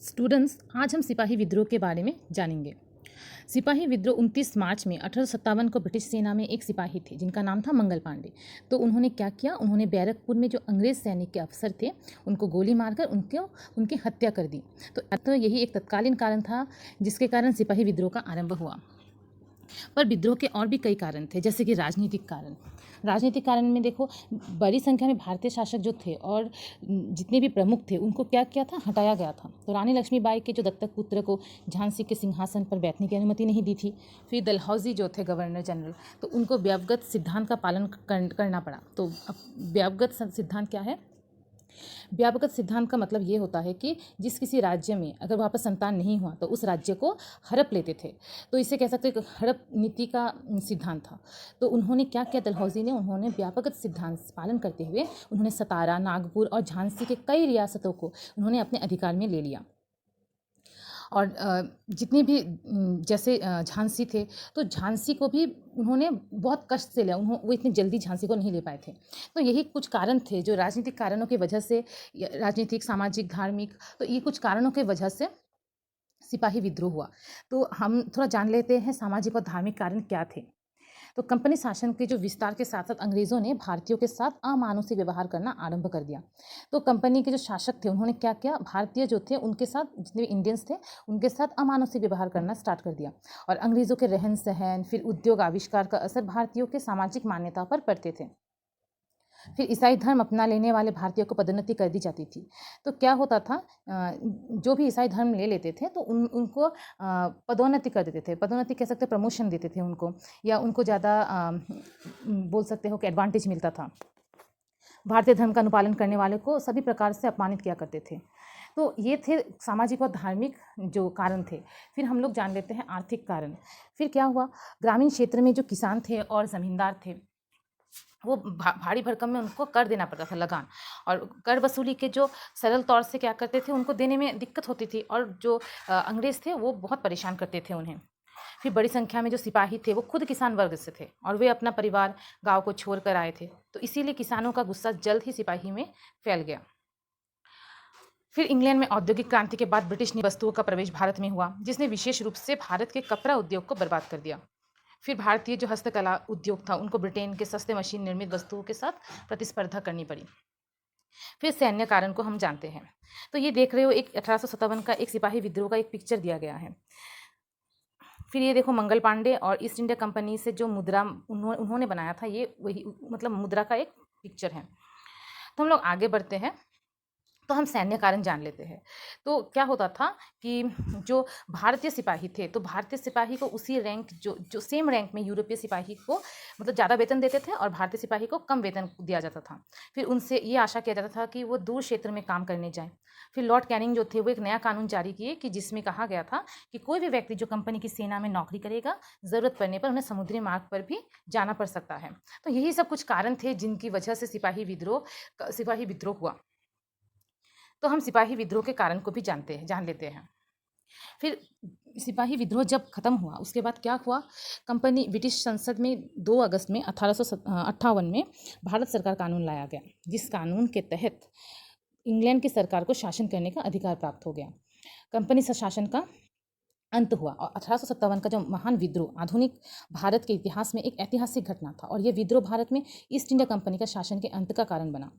Students, आज हम सिपाही विद्रोह के बारे में जानेंगे। सिपाही विद्रोह 29 मार्च में 1857 को ब्रिटिश सेना में एक सिपाही थे जिनका नाम था मंगल पांडे। तो उन्होंने क्या किया, उन्होंने बैरकपुर में जो अंग्रेज सैनिक के अफसर थे उनको गोली मारकर उनकी हत्या कर दी। तो यही एक तत्कालीन कारण था जिसके कारण सिपाही विद्रोह का आरंभ हुआ। पर विद्रोह के और भी कई कारण थे, जैसे कि राजनीतिक कारण। राजनीतिक कारण में देखो, बड़ी संख्या में भारतीय शासक जो थे और जितने भी प्रमुख थे उनको क्या किया था, हटाया गया था। तो रानी लक्ष्मीबाई के जो दत्तक पुत्र को झांसी के सिंहासन पर बैठने की अनुमति नहीं दी थी। फिर डलहौजी जो थे गवर्नर जनरल, तो उनको व्यावगत सिद्धांत का पालन करना पड़ा। तो अब व्यावगत सिद्धांत क्या है? व्यापक सिद्धांत का मतलब ये होता है कि जिस किसी राज्य में अगर वहाँ पर संतान नहीं हुआ तो उस राज्य को हड़प लेते थे। तो इसे कह सकते हैं कि हड़प नीति का सिद्धांत था। तो उन्होंने क्या किया, डलहौजी ने, उन्होंने व्यापक सिद्धांत पालन करते हुए उन्होंने सतारा, नागपुर और झांसी के कई रियासतों को उन्होंने अपने अधिकार में ले लिया। और जितने भी जैसे झांसी थे, तो झांसी को भी उन्होंने बहुत कष्ट से लिया। वो इतनी जल्दी झांसी को नहीं ले पाए थे। तो यही कुछ कारण थे जो राजनीतिक कारणों की वजह से, राजनीतिक, सामाजिक, धार्मिक, तो ये कुछ कारणों की वजह से सिपाही विद्रोह हुआ। तो हम थोड़ा जान लेते हैं सामाजिक और धार्मिक कारण क्या थे। तो कंपनी शासन के जो विस्तार के साथ साथ अंग्रेज़ों ने भारतीयों के साथ अमानुषिक व्यवहार करना आरंभ कर दिया। तो कंपनी के जो शासक थे उन्होंने क्या किया, भारतीय जो थे उनके साथ, जितने भी इंडियंस थे उनके साथ अमानुषिक व्यवहार करना स्टार्ट कर दिया। और अंग्रेज़ों के रहन सहन, फिर उद्योग आविष्कार का असर भारतीयों के सामाजिक मान्यता पर पड़ते थे। फिर ईसाई धर्म अपना लेने वाले भारतीयों को पदोन्नति कर दी जाती थी। तो क्या होता था, जो भी ईसाई धर्म ले लेते थे तो उनको पदोन्नति कर देते थे। पदोन्नति कह सकते, प्रमोशन देते थे उनको, या उनको ज़्यादा बोल सकते हो कि एडवांटेज मिलता था। भारतीय धर्म का अनुपालन करने वाले को सभी प्रकार से अपमानित किया करते थे। तो ये थे सामाजिक और धार्मिक जो कारण थे। फिर हम लोग जान लेते हैं आर्थिक कारण। फिर क्या हुआ, ग्रामीण क्षेत्र में जो किसान थे और ज़मींदार थे वो भारी भरकम में उनको कर देना पड़ता था, लगान। और कर वसूली के जो सरल तौर से क्या करते थे, उनको देने में दिक्कत होती थी, और जो अंग्रेज़ थे वो बहुत परेशान करते थे उन्हें। फिर बड़ी संख्या में जो सिपाही थे वो खुद किसान वर्ग से थे और वे अपना परिवार गांव को छोड़ कर आए थे। तो इसीलिए किसानों का गुस्सा जल्द ही सिपाही में फैल गया। फिर इंग्लैंड में औद्योगिक क्रांति के बाद ब्रिटिश वस्तुओं का प्रवेश भारत में हुआ, जिसने विशेष रूप से भारत के कपड़ा उद्योग को बर्बाद कर दिया। फिर भारतीय जो हस्तकला उद्योग था उनको ब्रिटेन के सस्ते मशीन निर्मित वस्तुओं के साथ प्रतिस्पर्धा करनी पड़ी। फिर सैन्य कारण को हम जानते हैं। तो ये देख रहे हो, एक 1857 का एक सिपाही विद्रोह का एक पिक्चर दिया गया है। फिर ये देखो, मंगल पांडे और ईस्ट इंडिया कंपनी से जो मुद्रा उन्होंने बनाया था, ये वही मतलब मुद्रा का एक पिक्चर है। तो हम लोग आगे बढ़ते हैं, तो हम सैन्य कारण जान लेते हैं। तो क्या होता था कि जो भारतीय सिपाही थे, तो भारतीय सिपाही को उसी रैंक, जो सेम रैंक में यूरोपीय सिपाही को मतलब ज़्यादा वेतन देते थे और भारतीय सिपाही को कम वेतन दिया जाता था। फिर उनसे ये आशा किया जाता था कि वो दूर क्षेत्र में काम करने जाएं। फिर लॉर्ड कैनिंग जो थे वो एक नया कानून जारी किए कि जिसमें कहा गया था कि कोई भी व्यक्ति जो कंपनी की सेना में नौकरी करेगा, ज़रूरत पड़ने पर उन्हें समुद्री मार्ग पर भी जाना पड़ सकता है। तो यही सब कुछ कारण थे जिनकी वजह से सिपाही विद्रोह हुआ। तो हम सिपाही विद्रोह के कारण को भी जान लेते हैं। फिर सिपाही विद्रोह जब खत्म हुआ उसके बाद क्या हुआ, कंपनी ब्रिटिश संसद में 2 अगस्त में 1858 में भारत सरकार कानून लाया गया, जिस कानून के तहत इंग्लैंड की सरकार को शासन करने का अधिकार प्राप्त हो गया। कंपनी शासन का अंत हुआ और 1857 का जो महान विद्रोह आधुनिक भारत के इतिहास में एक ऐतिहासिक घटना था, और यह विद्रोह भारत में ईस्ट इंडिया कंपनी का शासन के अंत का कारण बना।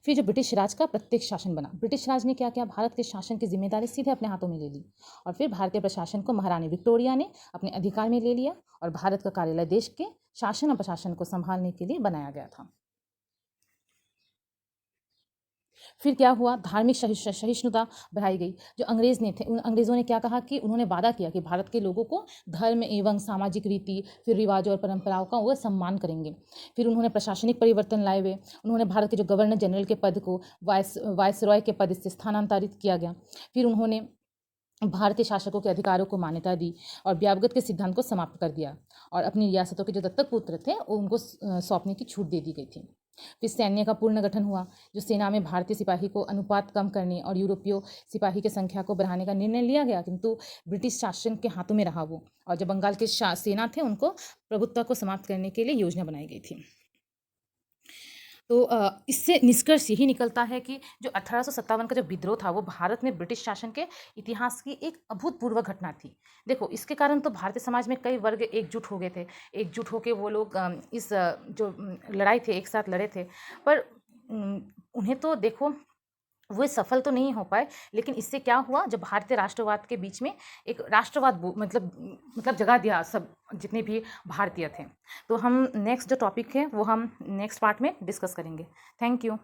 फिर जो ब्रिटिश राज का प्रत्येक शासन बना, ब्रिटिश राज ने क्या किया, भारत के शासन की जिम्मेदारी सीधे अपने हाथों में ले ली, और फिर भारतीय प्रशासन को महारानी विक्टोरिया ने अपने अधिकार में ले लिया, और भारत का कार्यालय देश के शासन और प्रशासन को संभालने के लिए बनाया गया था। फिर क्या हुआ, धार्मिक सहिष्णुता बढ़ाई गई। जो अंग्रेज़ ने थे, उन अंग्रेज़ों ने क्या कहा कि उन्होंने वादा किया कि भारत के लोगों को धर्म एवं सामाजिक रीति, फिर रिवाजों और परंपराओं का वो सम्मान करेंगे। फिर उन्होंने प्रशासनिक परिवर्तन लाए हुए, उन्होंने भारत के जो गवर्नर जनरल के पद को वायसरॉय के पद से स्थानांतरित किया गया। फिर उन्होंने भारतीय शासकों के अधिकारों को मान्यता दी और व्यावगत के सिद्धांत को समाप्त कर दिया, और अपनी रियासतों के जो दत्तक पुत्र थे उनको सौंपने की छूट दे दी गई थी। फिर सैन्य का पूर्ण गठन हुआ, जो सेना में भारतीय सिपाही को अनुपात कम करने और यूरोपीय सिपाही की संख्या को बढ़ाने का निर्णय लिया गया, किंतु ब्रिटिश शासन के हाथों में रहा वो, और जो बंगाल के सेना थे उनको प्रभुत्व को समाप्त करने के लिए योजना बनाई गई थी। तो इससे निष्कर्ष यही निकलता है कि जो 1857 का जो विद्रोह था वो भारत में ब्रिटिश शासन के इतिहास की एक अभूतपूर्व घटना थी। देखो, इसके कारण तो भारतीय समाज में कई वर्ग एकजुट हो गए थे। एकजुट होके वो लोग जो लड़ाई थे एक साथ लड़े थे। पर उन्हें तो देखो वो सफल तो नहीं हो पाए, लेकिन इससे क्या हुआ, जब भारतीय राष्ट्रवाद के बीच में एक राष्ट्रवाद मतलब जगा दिया सब जितने भी भारतीय थे। तो हम नेक्स्ट जो टॉपिक है वो हम नेक्स्ट पार्ट में डिस्कस करेंगे। Thank you.